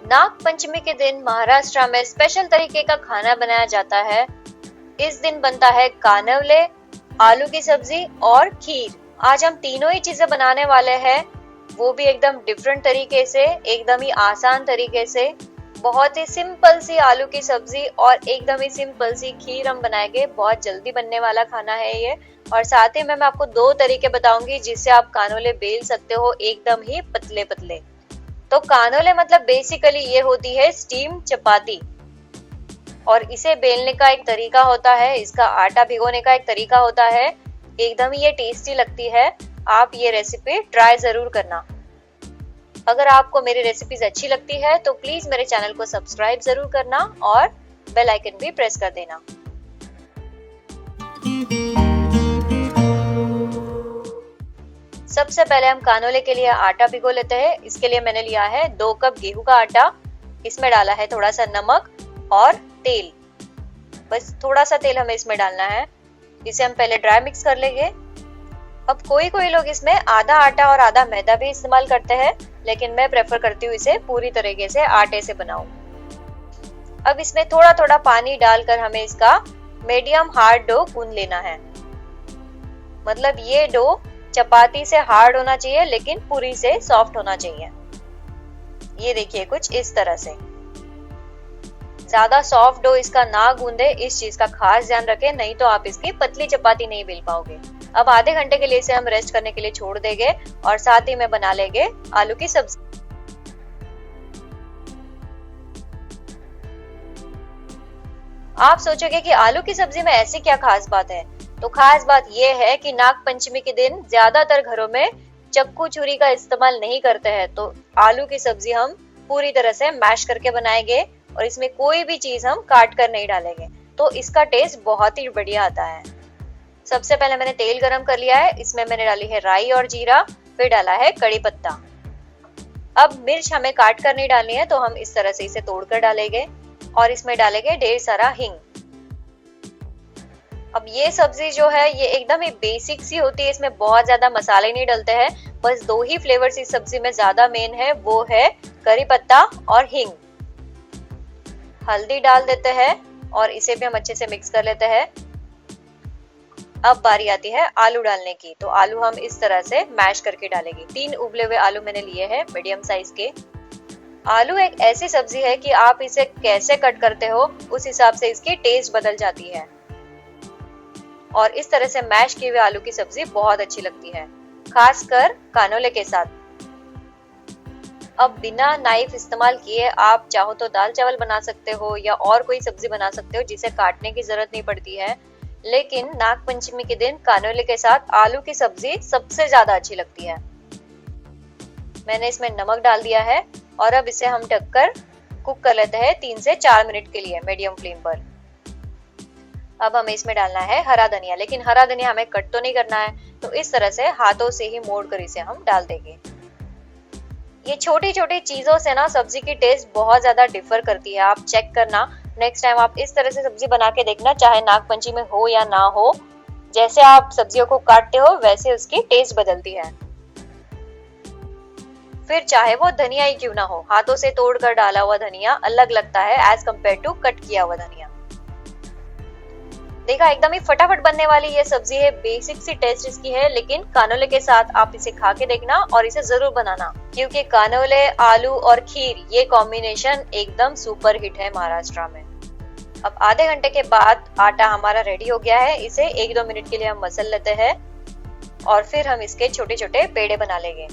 नाग पंचमी के दिन महाराष्ट्र में स्पेशल तरीके का खाना बनाया जाता है। इस दिन बनता है कानवले, आलू की सब्जी और खीर। आज हम तीनों ही चीजें बनाने वाले हैं, वो भी एकदम डिफरेंट तरीके से, एकदम ही आसान तरीके से। बहुत ही सिंपल सी आलू की सब्जी और एकदम ही सिंपल सी खीर हम बनाएंगे। बहुत जल्दी बनने वाला खाना है ये। और साथ ही में मैं आपको दो तरीके बताऊंगी जिससे आप कानोले बेल सकते हो एकदम ही पतले पतले। तो कानोले मतलब बेसिकली ये होती है स्टीम चपाती, और इसे बेलने का एक तरीका होता है, इसका आटा भिगोने का एक तरीका होता है। एकदम ही ये टेस्टी लगती है। आप ये रेसिपी ट्राई जरूर करना। अगर आपको मेरी रेसिपीज अच्छी लगती है तो प्लीज मेरे चैनल को सब्सक्राइब जरूर करना और बेल आइकन भी प्रेस कर देना। सबसे पहले हम कानोले के लिए आटा भिगो लेते हैं। इसके लिए मैंने लिया है 2 कप गेहूं का आटा। इसमें डाला है थोड़ा सा नमक और तेल, बस थोड़ा सा तेल हमें इसमें डालना है। इसे हम पहले ड्राई मिक्स कर लेंगे। अब कोई लोग इसमें आधा आटा और आधा मैदा भी इस्तेमाल करते हैं, लेकिन मैं प्रेफर करती हूँ इसे पूरी तरीके से आटे से बनाऊं। अब इसमें थोड़ा थोड़ा पानी डालकर हमें इसका मीडियम हार्ड डो गूंद लेना है। मतलब ये डो चपाती से हार्ड होना चाहिए लेकिन पूरी से सॉफ्ट होना चाहिए। ये देखिए कुछ इस तरह से। ज्यादा सॉफ्ट डो इसका ना गूंदे, इस चीज का खास ध्यान रखें, नहीं तो आप इसकी पतली चपाती नहीं बेल पाओगे। अब आधे घंटे के लिए इसे हम रेस्ट करने के लिए छोड़ देंगे और साथ ही में बना लेंगे आलू की सब्जी। आप सोचोगे कि आलू की सब्जी में ऐसी क्या खास बात है, तो खास बात यह है कि नाग पंचमी के दिन ज्यादातर घरों में चक्कू छुरी का इस्तेमाल नहीं करते हैं, तो आलू की सब्जी हम पूरी तरह से मैश करके बनाएंगे और इसमें कोई भी चीज हम काट कर नहीं डालेंगे, तो इसका टेस्ट बहुत ही बढ़िया आता है। सबसे पहले मैंने तेल गरम कर लिया है। इसमें मैंने डाली है राई और जीरा, फिर डाला है कड़ी पत्ता। अब मिर्च हमें काट कर नहीं डालनी है, तो हम इस तरह से इसे तोड़कर डालेंगे और इसमें डालेंगे ढेर सारा हिंग। अब ये सब्जी जो है ये एकदम ही बेसिक सी होती है, इसमें बहुत ज्यादा मसाले नहीं डलते हैं। बस 2 ही फ्लेवर्स इस सब्जी में ज्यादा मेन है, वो है करी पत्ता और हिंग। हल्दी डाल देते हैं और इसे भी हम अच्छे से मिक्स कर लेते हैं। अब बारी आती है आलू डालने की, तो आलू हम इस तरह से मैश करके डालेंगे। 3 उबले हुए आलू मैंने लिए हैं मीडियम साइज के। आलू एक ऐसी सब्जी है कि आप इसे कैसे कट करते हो उस हिसाब से इसकी टेस्ट बदल जाती है, और इस तरह से मैश किए हुए आलू की सब्जी बहुत अच्छी लगती है, खासकर कानोले के साथ। अब बिना नाइफ इस्तेमाल किए आप चाहो तो दाल चावल बना सकते हो या और कोई सब्जी बना सकते हो जिसे काटने की जरूरत नहीं पड़ती है, लेकिन नाग पंचमी के दिन कानोले के साथ आलू की सब्जी सबसे ज्यादा अच्छी लगती है। मैंने इसमें नमक डाल दिया है और अब इसे हम ढककर कुक कर लेते हैं 3 से 4 मिनट के लिए मीडियम फ्लेम पर। अब हमें इसमें डालना है हरा धनिया, लेकिन हरा धनिया हमें कट तो नहीं करना है, तो इस तरह से हाथों से ही मोड़ कर इसे हम डाल देंगे। ये छोटी छोटी चीजों से ना सब्जी की टेस्ट बहुत ज्यादा डिफर करती है। आप चेक करना, नेक्स्ट टाइम आप इस तरह से सब्जी बना के देखना, चाहे नाग पंचमी में हो या ना हो, जैसे आप सब्जियों को काटते हो वैसे उसकी टेस्ट बदलती है। फिर चाहे वो धनिया ही क्यों ना हो, हाथों से तोड़कर डाला हुआ धनिया अलग लगता है एज कम्पेयर टू कट किया हुआ धनिया। देखा, एकदम ही फटाफट बनने वाली ये सब्जी है, बेसिक सी टेस्ट इसकी है, लेकिन कानोले के साथ आप इसे खा के देखना और इसे जरूर बनाना, क्योंकि कानोले, आलू और खीर ये कॉम्बिनेशन एकदम सुपर हिट है महाराष्ट्र में। अब आधे घंटे के बाद आटा हमारा रेडी हो गया है। इसे 1-2 मिनट के लिए हम मसल लेते हैं और फिर हम इसके छोटे छोटे पेड़े बना लेंगे।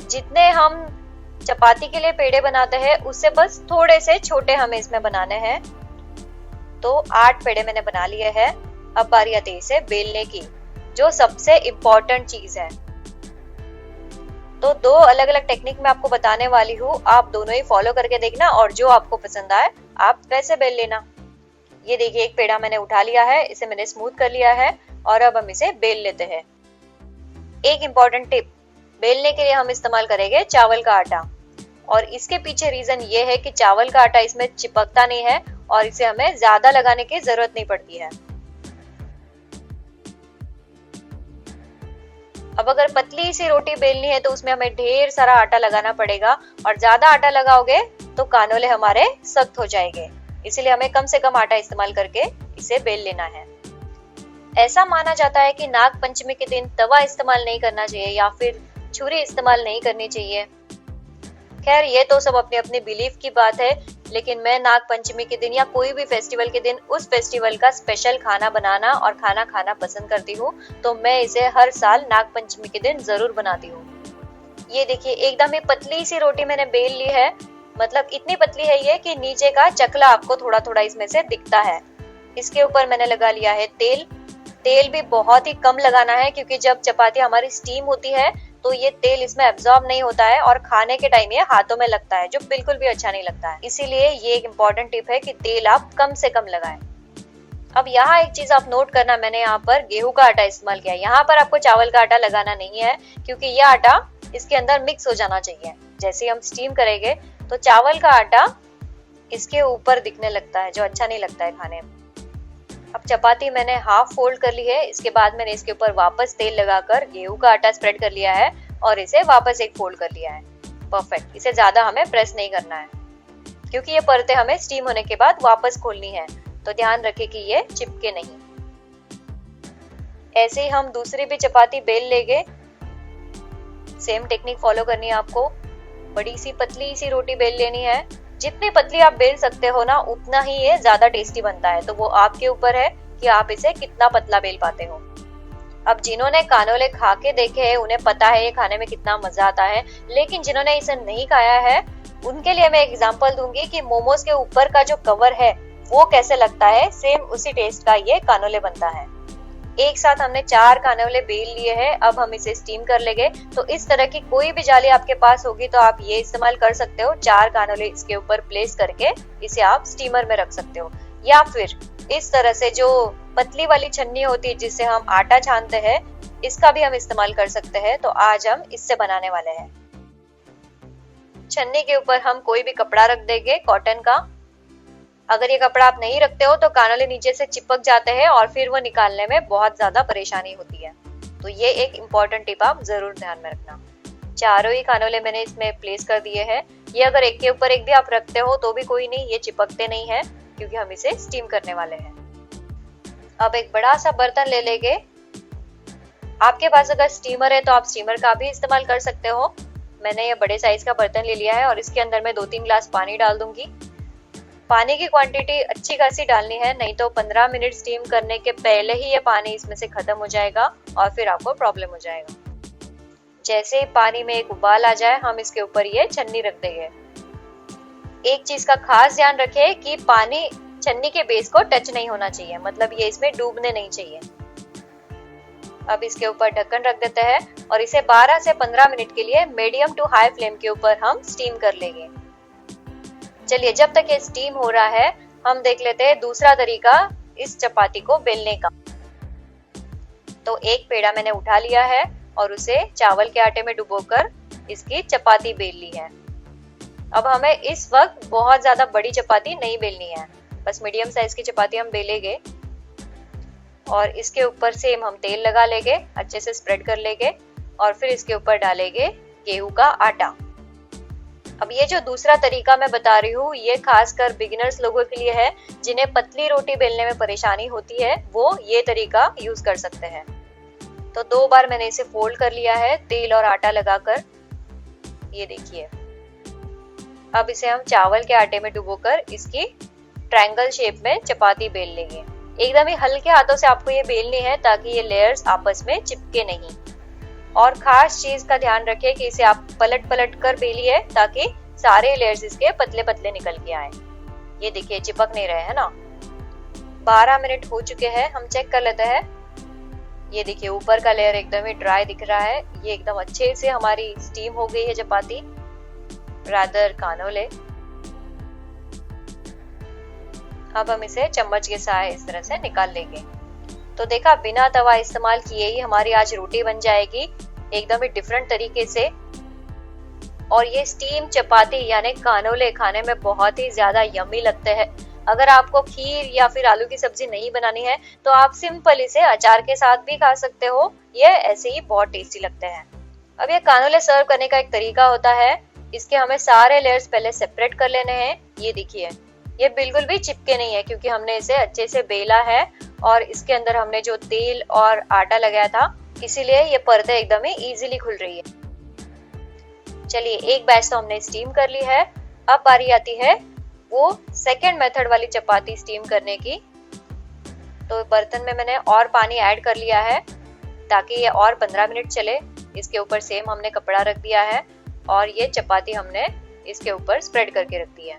जितने हम चपाती के लिए पेड़े बनाते हैं उससे बस थोड़े से छोटे हमें इसमें बनाने हैं। तो 8 पेड़े मैंने बना लिए हैं। अब बारी आती है इसे बेलने की, जो सबसे इम्पोर्टेंट चीज है। तो 2 अलग अलग टेक्निक मैं आपको बताने वाली हूँ, आप दोनों ही फॉलो करके देखना और जो आपको पसंद आए आप वैसे बेल लेना। ये देखिए, एक पेड़ा मैंने उठा लिया है, इसे मैंने स्मूथ कर लिया है और अब हम इसे बेल लेते हैं। एक इम्पोर्टेंट टिप, बेलने के लिए हम इस्तेमाल करेंगे चावल का आटा, और इसके पीछे रीजन ये है कि चावल का आटा इसमें चिपकता नहीं है और इसे हमें ज्यादा लगाने की जरूरत नहीं पड़ती है। अब अगर पतली सी रोटी बेलनी है तो उसमें हमें ढेर सारा आटा लगाना पड़ेगा, और ज्यादा आटा लगाओगे तो कानोले हमारे सख्त हो जाएंगे। इसीलिए हमें कम से कम आटा इस्तेमाल करके इसे बेल लेना है। ऐसा माना जाता है कि नाग पंचमी के दिन तवा इस्तेमाल नहीं करना चाहिए या फिर छुरी इस्तेमाल नहीं करनी चाहिए। खैर ये तो सब अपनी अपनी बिलीफ की बात है, लेकिन मैं नाग पंचमी के दिन या कोई भी फेस्टिवल के दिन उस फेस्टिवल का स्पेशल खाना बनाना और खाना खाना पसंद करती हूँ, तो मैं इसे हर साल नाग पंचमी के दिन जरूर बनाती हूँ। ये देखिए एकदम ही पतली सी रोटी मैंने बेल ली है, मतलब इतनी पतली है ये कि नीचे का चकला आपको थोड़ा थोड़ा इसमें से दिखता है। इसके ऊपर मैंने लगा लिया है तेल। तेल भी बहुत ही कम लगाना है, क्योंकि जब चपाती हमारी स्टीम होती है तो ये तेल इसमें एब्जॉर्ब नहीं होता है और खाने के टाइम ये हाथों में लगता है, जो बिल्कुल भी अच्छा नहीं लगता है। इसीलिए ये एक इम्पोर्टेंट टिप है कि तेल आप कम से कम लगाएं। अब यहाँ एक चीज आप नोट करना, मैंने यहाँ पर गेहूं का आटा इस्तेमाल किया। यहाँ पर आपको चावल का आटा लगाना नहीं है, क्योंकि यह आटा इसके अंदर मिक्स हो जाना चाहिए। जैसे हम स्टीम करेंगे तो चावल का आटा इसके ऊपर दिखने लगता है, जो अच्छा नहीं लगता है खाने में। अब चपाती मैंने हाफ फोल्ड कर ली है। इसके बाद मैंने इसके ऊपर वापस तेल लगाकर गेहूं का आटा स्प्रेड कर लिया है और इसे वापस एक फोल्ड कर लिया है। परफेक्ट। इसे ज्यादा हमें प्रेस नहीं करना है, क्योंकि ये परतें हमें स्टीम होने के बाद वापस खोलनी है, तो ध्यान रखें कि ये चिपके नहीं। ऐसे ही हम दूसरी भी चपाती बेल लेंगे। सेम टेक्निक फॉलो करनी है आपको। बड़ी सी पतली सी रोटी बेल लेनी है। जितनी पतली आप बेल सकते हो ना, उतना ही ये ज्यादा टेस्टी बनता है, तो वो आपके ऊपर है कि आप इसे कितना पतला बेल पाते हो। अब जिन्होंने कानोले खा के देखे हैं उन्हें पता है ये खाने में कितना मजा आता है, लेकिन जिन्होंने इसे नहीं खाया है उनके लिए मैं एग्जांपल दूंगी कि मोमोज के ऊपर का जो कवर है वो कैसे लगता है। सेम उसी टेस्ट का ये कानोले बनता है। एक साथ हमने 4 कानोले बेल लिए हैं। अब हम इसे स्टीम कर लेंगे। तो इस तरह की कोई भी जाली आपके पास होगी तो आप ये इस्तेमाल कर सकते हो। 4 कानोले इसके ऊपर प्लेस करके इसे आप स्टीमर में रख सकते हो, या फिर इस तरह से जो पतली वाली छन्नी होती है जिससे हम आटा छानते हैं, इसका भी हम इस्तेमाल कर सकते हैं। तो आज हम इससे बनाने वाले हैं। छन्नी के ऊपर हम कोई भी कपड़ा रख देंगे कॉटन का। अगर ये कपड़ा आप नहीं रखते हो तो कानोले नीचे से चिपक जाते हैं और फिर वो निकालने में बहुत ज्यादा परेशानी होती है। तो ये एक इम्पोर्टेंट टिप आप जरूर ध्यान में रखना। चारों ही कानोले मैंने इसमें प्लेस कर दिए हैं। ये अगर एक के ऊपर एक भी आप रखते हो तो भी कोई नहीं, ये चिपकते नहीं है, क्योंकि हम इसे स्टीम करने वाले हैं। अब एक बड़ा सा बर्तन ले लेंगे। आपके पास अगर स्टीमर है तो आप स्टीमर का भी इस्तेमाल कर सकते हो। मैंने ये बड़े साइज का बर्तन ले लिया है और इसके अंदर मैं 2-3 ग्लास पानी डाल दूंगी। पानी की क्वांटिटी अच्छी खासी डालनी है, नहीं तो 15 मिनट स्टीम करने के पहले ही ये पानी इसमें से खत्म हो जाएगा और फिर आपको प्रॉब्लम हो जाएगा। जैसे ही पानी में एक उबाल आ जाए हम इसके ऊपर ये छन्नी रख देंगे। एक चीज का खास ध्यान रखें कि पानी छन्नी के बेस को टच नहीं होना चाहिए, मतलब ये इसमें डूबने नहीं चाहिए। अब इसके ऊपर ढक्कन रख देते हैं और इसे 12 से 15 मिनट के लिए मीडियम टू हाई फ्लेम के ऊपर हम स्टीम कर लेंगे। चलिए जब तक ये स्टीम हो रहा है हम देख लेते हैं दूसरा तरीका इस चपाती को बेलने का। तो एक पेड़ा मैंने उठा लिया है और उसे चावल के आटे में डुबोकर इसकी चपाती बेल ली है। अब हमें इस वक्त बहुत ज्यादा बड़ी चपाती नहीं बेलनी है, बस मीडियम साइज की चपाती हम बेलेंगे। और इसके ऊपर सेम हम तेल लगा लेंगे, अच्छे से स्प्रेड कर लेंगे और फिर इसके ऊपर डालेंगे गेहूं का आटा। अब ये जो दूसरा तरीका मैं बता रही हूँ ये खासकर बिगिनर्स लोगों के लिए है, जिन्हें पतली रोटी बेलने में परेशानी होती है, वो ये तरीका यूज कर सकते हैं। तो 2 बार मैंने इसे फोल्ड कर लिया है तेल और आटा लगाकर। ये देखिए। अब इसे हम चावल के आटे में डुबोकर इसकी ट्रायंगल शेप में चपाती बेल लेंगे। एकदम ही हल्के हाथों से आपको ये बेलनी है ताकि ये लेयर्स आपस में चिपके नहीं। और खास चीज का ध्यान रखें कि इसे आप पलट पलट कर बेलिए ताकि सारे लेयर्स इसके पतले पतले निकल के आए। ये देखिए चिपक नहीं रहे है ना। 12 मिनट हो चुके हैं, हम चेक कर लेते हैं। ये देखिए ऊपर का लेयर एकदम ही ड्राई दिख रहा है। ये एकदम अच्छे से हमारी स्टीम हो गई है चपाती, रादर कानोले। अब हम इसे चम्मच के सहारे इस तरह से निकाल लेंगे। तो देखा, बिना तवा इस्तेमाल किए ही हमारी आज रोटी बन जाएगी एकदम ही डिफरेंट तरीके से। और ये स्टीम चपाती यानी कानोले खाने में बहुत ही ज्यादा यम्मी लगते हैं। अगर आपको खीर या फिर आलू की सब्जी नहीं बनानी है तो आप सिंपल इसे अचार के साथ भी खा सकते हो, ये ऐसे ही बहुत टेस्टी लगते हैं। अब ये कानोले सर्व करने का एक तरीका होता है, इसके हमें सारे लेयर्स पहले सेपरेट कर लेने हैं। ये देखिए, ये बिल्कुल भी चिपके नहीं है क्योंकि हमने इसे अच्छे से बेला है और इसके अंदर हमने जो तेल और आटा लगाया था, इसीलिए ये परतें एकदम ही इजीली खुल रही है। चलिए, एक बैच तो हमने स्टीम कर ली है। अब बारी आती है वो सेकेंड मेथड वाली चपाती स्टीम करने की। तो बर्तन में मैंने और पानी ऐड कर लिया है ताकि ये और 15 मिनट चले। इसके ऊपर सेम हमने कपड़ा रख दिया है और ये चपाती हमने इसके ऊपर स्प्रेड करके रख दी है।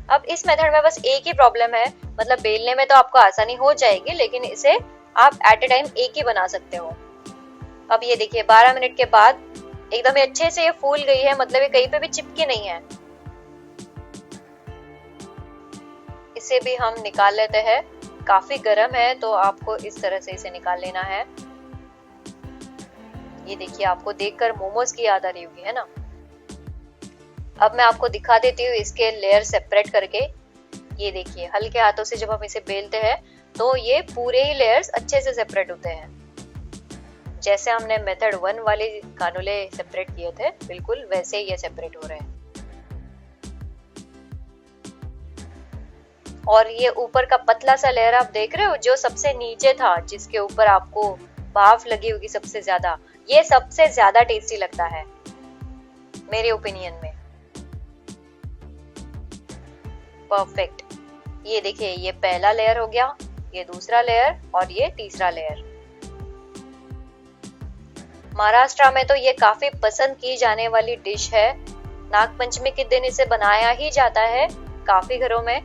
अब इस मेथड में बस एक ही प्रॉब्लम है, मतलब बेलने में तो आपको आसानी हो जाएगी लेकिन इसे आप एट ए टाइम एक ही बना सकते हो। अब ये देखिए, 12 मिनट के बाद एकदम अच्छे से ये फूल गई है, मतलब ये कहीं पे भी चिपकी नहीं है। इसे भी हम निकाल लेते हैं। काफी गर्म है तो आपको इस तरह से इसे निकाल लेना है। ये देखिए, आपको देखकर मोमोज की याद आ रही होगी, है ना। अब मैं आपको दिखा देती हूँ इसके लेयर सेपरेट करके। ये देखिए, हल्के हाथों से जब हम इसे बेलते हैं तो ये पूरे ही लेयर्स अच्छे से सेपरेट होते हैं। जैसे हमने मेथड 1 वाले कानोले सेपरेट किए थे, बिल्कुल वैसे ही ये सेपरेट हो रहे हैं। और ये ऊपर का पतला सा लेयर आप देख रहे हो, जो सबसे नीचे था, जिसके ऊपर आपको भाप लगी होगी सबसे ज्यादा, ये सबसे ज्यादा टेस्टी लगता है मेरे ओपिनियन में। परफेक्ट। ये देखिए, ये पहला लेयर हो गया, ये दूसरा लेयर और ये तीसरा लेयर। महाराष्ट्र में तो ये काफी पसंद की जाने वाली डिश है। नागपंचमी के दिन इसे बनाया ही जाता है काफी घरों में।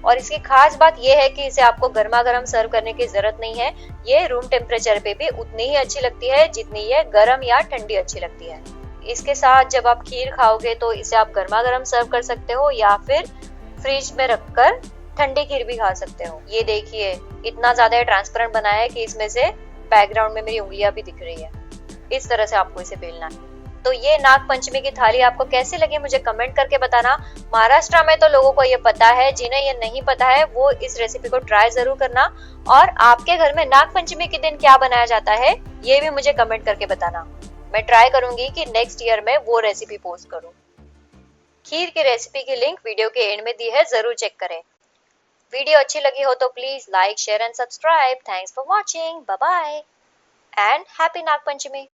और इसकी खास बात यह है कि इसे आपको गर्मा गर्म सर्व करने की जरूरत नहीं है। ये रूम टेम्परेचर पे भी उतनी ही अच्छी लगती है जितनी ये गर्म या ठंडी अच्छी लगती है। इसके साथ जब आप खीर खाओगे तो इसे आप गर्मा गर्म सर्व कर सकते हो या फिर फ्रिज में रखकर ठंडी खीर भी खा सकते हो। ये देखिए, इतना ज्यादा ट्रांसपेरेंट बना है कि इसमें से बैकग्राउंड में मेरी उंगलियां भी दिख रही है। इस तरह से आपको इसे बेलना है। तो ये नाग पंचमी की थाली आपको कैसी लगी मुझे कमेंट करके बताना। महाराष्ट्र में तो लोगों को ये पता है, जिन्हें ये नहीं पता है वो इस रेसिपी को ट्राई जरूर करना। और आपके घर में नाग पंचमी के दिन क्या बनाया जाता है ये भी मुझे कमेंट करके बताना। मैं ट्राई करूंगी कि नेक्स्ट ईयर में वो रेसिपी पोस्ट करूं। खीर की रेसिपी की लिंक वीडियो के एंड में दी है, जरूर चेक करें। वीडियो अच्छी लगी हो तो please like, share and subscribe. Thanks for watching, bye bye and happy Nag Panchami.